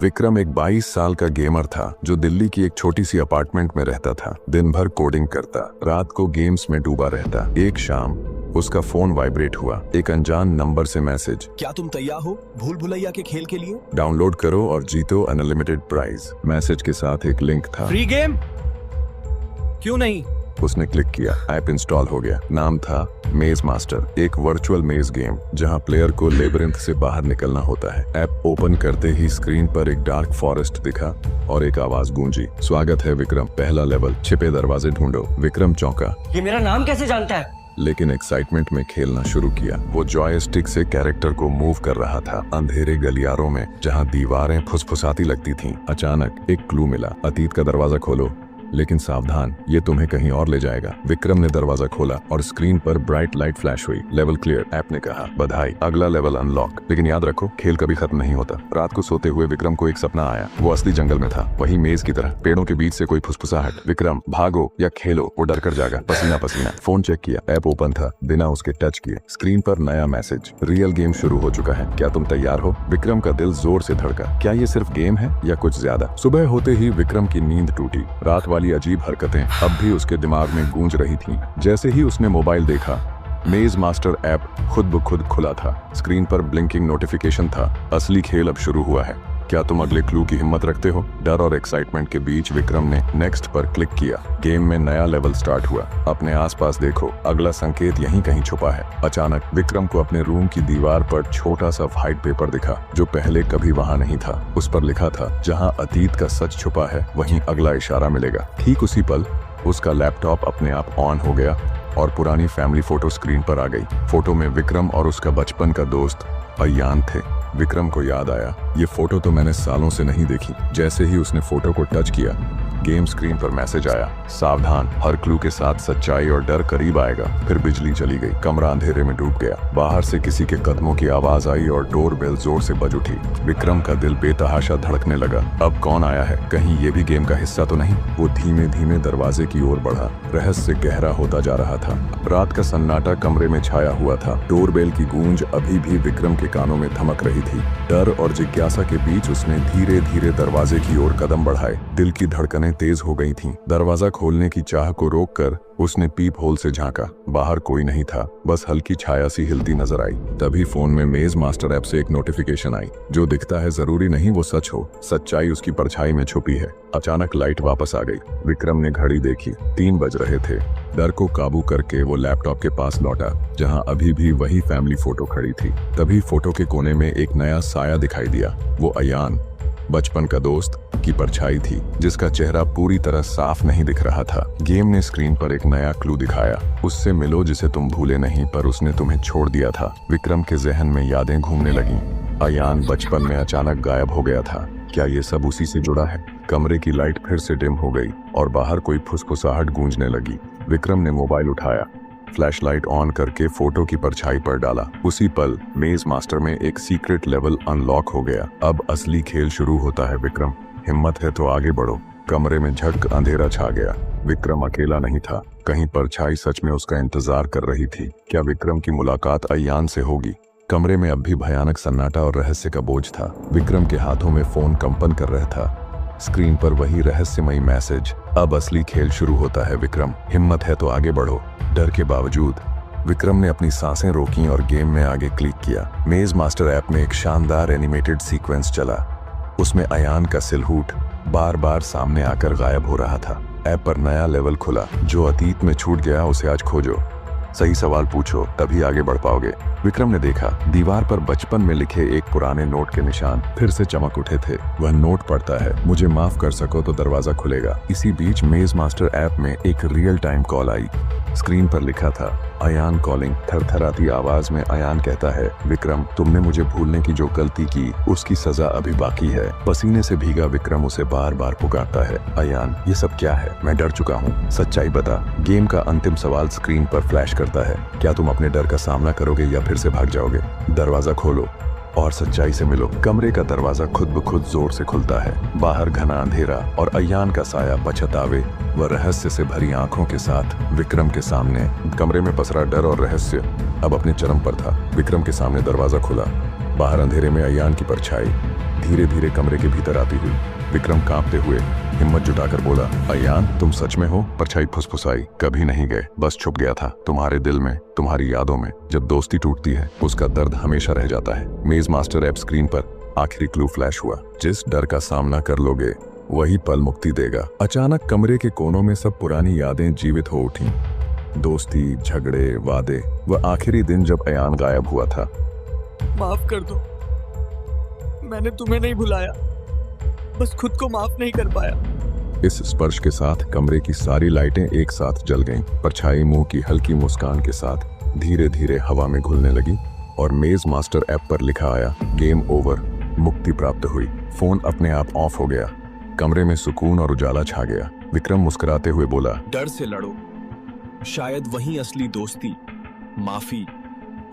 विक्रम एक 22 साल का गेमर था जो दिल्ली की एक छोटी सी अपार्टमेंट में रहता था। दिन भर कोडिंग करता, रात को गेम्स में डूबा रहता। एक शाम उसका फोन वाइब्रेट हुआ। एक अनजान नंबर से मैसेज, क्या तुम तैयार हो भूल भुलैया के खेल के लिए? डाउनलोड करो और जीतो अनलिमिटेड प्राइज। मैसेज के साथ एक लिंक था। Free game? क्यों नहीं? उसने क्लिक किया, ऐप इंस्टॉल हो गया। नाम था मेज मास्टर, एक वर्चुअल मेज गेम जहां प्लेयर को लेबिरिंथ से बाहर निकलना होता है। ऐप ओपन करते ही स्क्रीन पर एक डार्क फॉरेस्ट दिखा और एक आवाज गूंजी, स्वागत है विक्रम, पहला लेवल, छिपे दरवाजे ढूंढो। विक्रम चौंका, ये मेरा नाम कैसे जानता है? लेकिन एक्साइटमेंट में खेलना शुरू किया। वो जॉयस्टिक से कैरेक्टर को मूव कर रहा था अंधेरे गलियारों में जहां दीवारें फुसफुसाती लगती थीं। अचानक एक क्लू मिला, अतीत का दरवाजा खोलो, लेकिन सावधान, ये तुम्हें कहीं और ले जाएगा। विक्रम ने दरवाजा खोला और स्क्रीन पर ब्राइट लाइट फ्लैश हुई। Level clear. ऐप ने कहा, बधाई, अगला लेवल अनलॉक। लेकिन याद रखो, खेल कभी खत्म नहीं होता। रात को सोते हुए विक्रम को एक सपना आया। वो असली जंगल में था, वही मेज की तरह, पेड़ों के बीच से कोई फुसफुसाहट। विक्रम, भागो या खेलो। वो डर कर जागा, पसीना पसीना। फोन चेक किया, ऐप ओपन था बिना उसके टच किए। स्क्रीन पर नया मैसेज, रियल गेम शुरू हो चुका है, क्या तुम तैयार हो? विक्रम का दिल जोर से धड़का। क्या ये सिर्फ गेम है या कुछ ज्यादा? सुबह होते ही विक्रम की नींद टूटी। रात वाली अजीब हरकतें अब भी उसके दिमाग में गूंज रही थीं। जैसे ही उसने मोबाइल देखा, मेज मास्टर ऐप खुद ब खुद खुला था। स्क्रीन पर ब्लिंकिंग नोटिफिकेशन था, असली खेल अब शुरू हुआ है। क्या तुम अगले क्लू की हिम्मत रखते हो? डर और एक्साइटमेंट के बीच विक्रम ने नेक्स्ट पर क्लिक किया। गेम में नया लेवल स्टार्ट हुआ। अपने आसपास देखो, अगला संकेत यहीं कहीं छुपा है। अचानक विक्रम को अपने रूम की दीवार पर छोटा सा व्हाइट पेपर दिखा जो पहले कभी वहां नहीं था। उस पर लिखा था, जहां अतीत का सच छुपा है वहीं अगला इशारा मिलेगा। ठीक उसी पल उसका लैपटॉप अपने आप ऑन हो गया और पुरानी फैमिली फोटो स्क्रीन पर आ गई। फोटो में विक्रम और उसका बचपन का दोस्त अयान थे। विक्रम को याद आया, ये फोटो तो मैंने सालों से नहीं देखी। जैसे ही उसने फोटो को टच किया, गेम स्क्रीन पर मैसेज आया, सावधान, हर क्लू के साथ सच्चाई और डर करीब आएगा। फिर बिजली चली गई, कमरा अंधेरे में डूब गया। बाहर से किसी के कदमों की आवाज आई और डोर बेल जोर से बज उठी। विक्रम का दिल बेतहाशा धड़कने लगा। अब कौन आया है? कहीं ये भी गेम का हिस्सा तो नहीं? वो धीमे धीमे दरवाजे की ओर बढ़ा। रहस्य गहरा होता जा रहा था। रात का सन्नाटा कमरे में छाया हुआ था। डोर बेल की गूंज अभी भी विक्रम के कानों में थमक रही थी। डर और जिज्ञासा के बीच उसने धीरे धीरे दरवाजे की ओर कदम बढ़ाए। दिल की धड़कनें तेज हो गई थीं। दरवाजा खोलने की चाह को रोककर उसने पीप होल से झांका। बाहर कोई नहीं था, बस हल्की छाया सी हिलती नजर आई। तभी फोन में मेज मास्टर ऐप से एक नोटिफिकेशन आई, जो दिखता है जरूरी नहीं वो सच हो, सच्चाई उसकी परछाई में छुपी है। अचानक लाइट वापस आ गई। विक्रम ने घड़ी देखी, 3 बज रहे थे। डर को काबू करके वो लैपटॉप के पास लौटा जहां अभी भी वही फैमिली फोटो खड़ी थी। तभी फोटो के कोने में एक नया साया दिखाई दिया। वो अयान, बचपन का दोस्त की परछाई थी, जिसका चेहरा पूरी तरह साफ नहीं दिख रहा था। गेम ने स्क्रीन पर एक नया क्लू दिखाया, उससे मिलो जिसे तुम भूले नहीं पर उसने तुम्हें छोड़ दिया था। विक्रम के जहन में यादें घूमने लगीं। अयान बचपन में अचानक गायब हो गया था। क्या ये सब उसी से जुड़ा है? कमरे की लाइट फिर से डिम हो गई और बाहर कोई फुसफुसाहट गूंजने लगी। विक्रम ने मोबाइल उठाया, फ्लैशलाइट ऑन करके फोटो की परछाई पर डाला। उसी पल मेज मास्टर में एक सीक्रेट लेवल अनलॉक हो गया। अब असली खेल शुरू होता है। विक्रम, हिम्मत है तो आगे बढ़ो। कमरे में झटक अंधेरा छा गया। विक्रम अकेला नहीं था, कहीं परछाई सच में उसका इंतजार कर रही थी। क्या विक्रम की मुलाकात अयान से होगी? कमरे में अब भी भयानक सन्नाटा और रहस्य का बोझ था। विक्रम के हाथों में फोन कंपन कर रहा था। स्क्रीन पर वही रहस्यमयी मैसेज, अब असली खेल शुरू होता है। विक्रम, हिम्मत है तो आगे बढ़ो। डर के बावजूद विक्रम ने अपनी सांसें रोकीं और गेम में आगे क्लिक किया। मेज मास्टर ऐप में एक शानदार एनिमेटेड सीक्वेंस चला। उसमें अयान का सिलहूट बार बार सामने आकर गायब हो रहा था। ऐप पर नया लेवल खुला, जो अतीत में छूट गया उसे आज खोजो, सही सवाल पूछो, तभी आगे बढ़ पाओगे। विक्रम ने देखा, दीवार पर बचपन में लिखे एक पुराने नोट के निशान फिर से चमक उठे थे। वह नोट पढ़ता है, मुझे माफ कर सको तो दरवाजा खुलेगा। इसी बीच मेज मास्टर ऐप में एक रियल टाइम कॉल आई। स्क्रीन पर लिखा था, अयान कॉलिंग। थरथराती आवाज में अयान कहता है, विक्रम, तुमने मुझे भूलने की जो गलती की उसकी सजा अभी बाकी है। पसीने से भीगा विक्रम उसे बार बार पुकारता है, अयान, ये सब क्या है? मैं डर चुका हूँ, सच्चाई बता। गेम का अंतिम सवाल स्क्रीन पर फ्लैश करता है, क्या तुम अपने डर का सामना करोगे या फिर से भाग जाओगे? दरवाजा खोलो और सच्चाई से मिलो। कमरे का दरवाजा खुद ब खुद जोर से खुलता है। बाहर घना अंधेरा और अयान का साया पछतावे व रहस्य से भरी आंखों के साथ विक्रम के सामने। कमरे में पसरा डर और रहस्य अब अपने चरम पर था। विक्रम के सामने दरवाजा खुला। बाहर अंधेरे में अयान की परछाई धीरे धीरे कमरे के भीतर आती हुई विक्रम कांपते हुए हिम्मत जुटाकर बोला, अयान तुम सच में हो? परछाई फुसफुसाई, कभी नहीं गए, बस छुप गया था तुम्हारे दिल में, तुम्हारी यादों में। जब दोस्ती टूटती है उसका दर्द हमेशा रह जाता है। मेज मास्टर ऐप स्क्रीन पर आखिरी क्लू फ्लैश हुआ, जिस डर का सामना कर लोगे वही पल मुक्ति देगा। अचानक कमरे के कोनों में सब पुरानी यादें जीवित हो उठी। दोस्ती, झगड़े, वादे, वह आखिरी दिन जब अयान गायब हुआ था। माफ कर दो, मैंने तुम्हें नहीं भुलाया, बस खुद को माफ नहीं कर पाया। इस स्पर्श के साथ कमरे की सारी लाइटें एक साथ जल गईं। परछाई मुंह की हल्की मुस्कान के साथ धीरे धीरे हवा में घुलने लगी और मेज मास्टर ऐप पर लिखा आया, गेम ओवर, मुक्ति प्राप्त हुई। फोन अपने आप ऑफ हो गया। कमरे में सुकून और उजाला छा गया। विक्रम मुस्कुराते हुए बोला, डर से लड़ो, शायद वहीं असली दोस्ती, माफी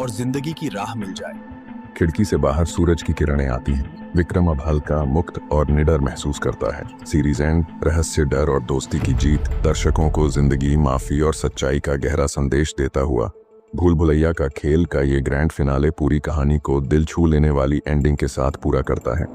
और जिंदगी की राह मिल जाए। खिड़की से बाहर सूरज की किरणें आती हैं। विक्रम अब हल्का, मुक्त और निडर महसूस करता है। सीरीज एंड, रहस्य, डर और दोस्ती की जीत दर्शकों को जिंदगी, माफी और सच्चाई का गहरा संदेश देता हुआ भूल भुलैया का खेल का ये ग्रैंड फिनाले पूरी कहानी को दिल छू लेने वाली एंडिंग के साथ पूरा करता है।